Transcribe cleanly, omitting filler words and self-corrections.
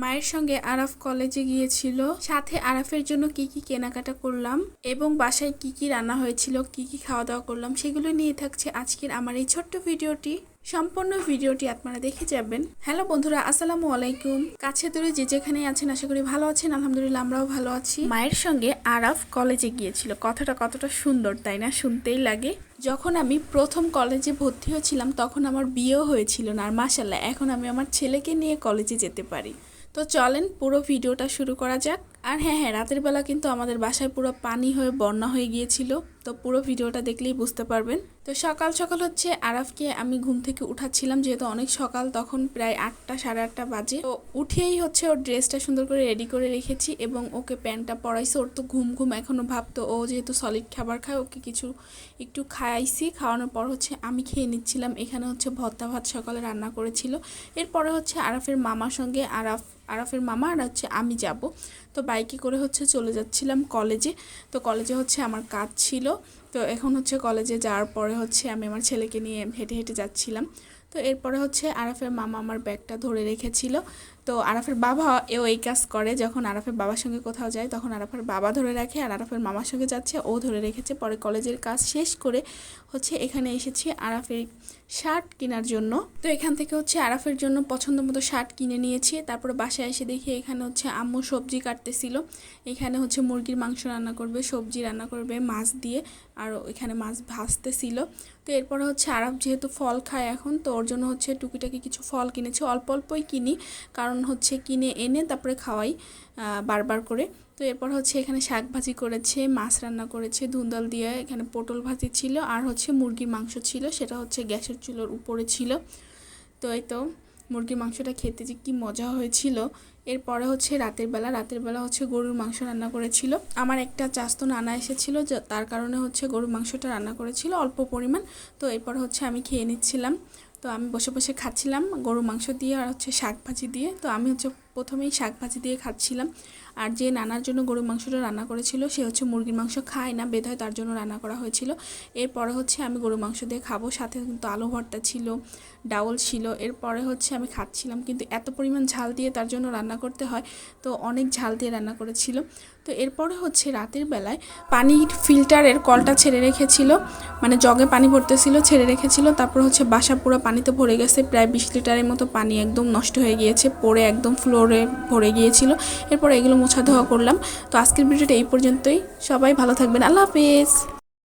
মায়ের সঙ্গে আরাফ কলেজে গিয়েছিল, সাথে আরাফের জন্য কি কি কেনাকাটা করলাম এবং বাসায় কি কি রান্না হয়েছিল, কি কি খাওয়া দাওয়া করলাম সেগুলো নিয়ে থাকছে আজকের আমার এই ছোট্ট ভিডিওটি। সম্পূর্ণ ভিডিওটি আপনারা দেখে যাবেন। হ্যালো বন্ধুরা, আসসালামু আলাইকুম। কাছে দূরে যে যেখানে আছেন আশা করি ভালো আছেন। আলহামদুলিল্লাহ আমরাও ভালো আছি। মায়ের সঙ্গে আরাফ কলেজে গিয়েছিল, কথাটা কতটা সুন্দর তাই না, শুনতেই লাগে। যখন আমি প্রথম কলেজে ভর্তি হয়েছিলাম তখন আমার বিয়েও হয়েছিল না, আর মাশাআল্লাহ এখন আমি আমার ছেলেকে নিয়ে কলেজে যেতে পারি। তো চলেন পুরো ভিডিওটা শুরু করা যাক। আর হ্যাঁ, রাতের বেলা কিন্তু আমাদের বাসায় পুরো পানি হয়ে বন্যা হয়ে গিয়েছিল, তো পুরো ভিডিওটা দেখলেই বুঝতে পারবেন। তো সকাল সকাল হচ্ছে আরাফকে আমি ঘুম থেকে উঠাচ্ছিলাম, যেহেতু অনেক সকাল, তখন প্রায় 8টা সাড়ে 8টা বাজে। তো উঠেই হচ্ছে ওর ড্রেসটা সুন্দর করে রেডি করে রেখেছি এবং ওকে প্যান্টটা পরাইছি। ওর তো ঘুম ঘুম এখনও ভাব, তো ও যেহেতু সলিড খাবার খায় ওকে কিছু একটু খাওয়াইছি। খাওয়ানোর পর হচ্ছে আমি খেয়ে নিচ্ছিলাম। এখানে হচ্ছে ভর্তা ভাত সকালে রান্না করেছিল। এরপরে হচ্ছে আরাফের মামার সঙ্গে আরাফের মামা আর হচ্ছে আমি যাব। তো বাইকে করে হচ্ছে চলে যাচ্ছিলাম কলেজে। তো কলেজে হচ্ছে আমার কাজ ছিল, তো এখন হচ্ছে কলেজে যাওয়ার পরে হচ্ছে আমি আমার ছেলেকে নিয়ে হেঁটে হেঁটে যাচ্ছিলাম। তো এরপরে হচ্ছে আরাফের মামা আমার ব্যাগটা ধরে রেখেছিল। তো আরাফের বাবা এও এই কাজ করে, যখন আরাফের বাবার সঙ্গে কোথাও যায় তখন আরাফের বাবা ধরে রাখে, আর আরাফের মামার সঙ্গে যাচ্ছে ও ধরে রেখেছে। পরে কলেজের কাজ শেষ করে হচ্ছে এখানে এসেছি আরাফের শার্ট কেনার জন্য। তো এখান থেকে হচ্ছে আরাফের জন্য পছন্দ মতো শার্ট কিনে নিয়েছি। তারপরে বাসায় এসে দেখি এখানে হচ্ছে আম্মু সবজি কাটতেছিল। এখানে হচ্ছে মুরগির মাংস রান্না করবে, সবজি রান্না করবে মাছ দিয়ে, আর এখানে মাছ ভাজতেছিল। তো এরপরে হচ্ছে আরাফ যেহেতু ফল খায় এখন, তো ওর জন্য হচ্ছে টুকিটাকি কিছু ফল কিনেছি, অল্প অল্পই কিনি, কারণ হচ্ছে কিনে এনে তারপরে খাওয়াই বারবার করে। তো এরপর হচ্ছে এখানে শাক ভাজি করেছে, মাছ রান্না করেছে ধুন্দল দিয়ে, এখানে পটল ভাজি ছিল, আর হচ্ছে মুরগির মাংস ছিল, সেটা হচ্ছে গ্যাসের চুলোর উপরে ছিল। তো এই তো মুরগির মাংসটা খেতে যে কি মজা হয়েছিল। এরপরে হচ্ছে রাতের বেলা হচ্ছে গরুর মাংস রান্না করেছিল। আমার একটা চাস্তো নানা এসেছিল, তার কারণে হচ্ছে গরুর মাংসটা রান্না করেছিল অল্প পরিমাণ। তো এরপর হচ্ছে আমি খেয়ে নিচ্ছিলাম। তো আমি বসে বসে খাচ্ছিলাম গরুর মাংস দিয়ে আর হচ্ছে শাক ভাজি দিয়ে। তো আমি হচ্ছে প্রথমেই শাক ভাজি দিয়ে খাচ্ছিলাম। আর যে নানার জন্য গরুর মাংসটা রান্না করেছিল সে হচ্ছে মুরগির মাংস খায় না, বেদ হয়, তার জন্য রান্না করা হয়েছিল। এরপরে হচ্ছে আমি গরুর মাংস দিয়ে খাবো, সাথে কিন্তু আলু ভর্তা ছিল, ডাউল ছিল। এরপরে হচ্ছে আমি খাচ্ছিলাম, কিন্তু এত পরিমাণ ঝাল দিয়ে তার জন্য রান্না করতে হয়, তো অনেক ঝাল দিয়ে রান্না করেছিল। তো এরপরে হচ্ছে রাতের বেলায় পানির ফিল্টারের কলটা ছেড়ে রেখেছিল, মানে জগে পানি ভরতেছিল, ছেড়ে রেখেছিল। তারপর হচ্ছে বাসা পুরো পানিতে ভরে গেছে, প্রায় 20 লিটারের মতো পানি একদম নষ্ট হয়ে গিয়েছে, পড়ে একদম ফ্লোরে ভরে গিয়েছিল। এরপর এগুলো মোছা ধোয়া করলাম। তো আজকের ভিডিওটা এই পর্যন্তই। সবাই ভালো থাকবেন, আল্লাহ হাফেজ।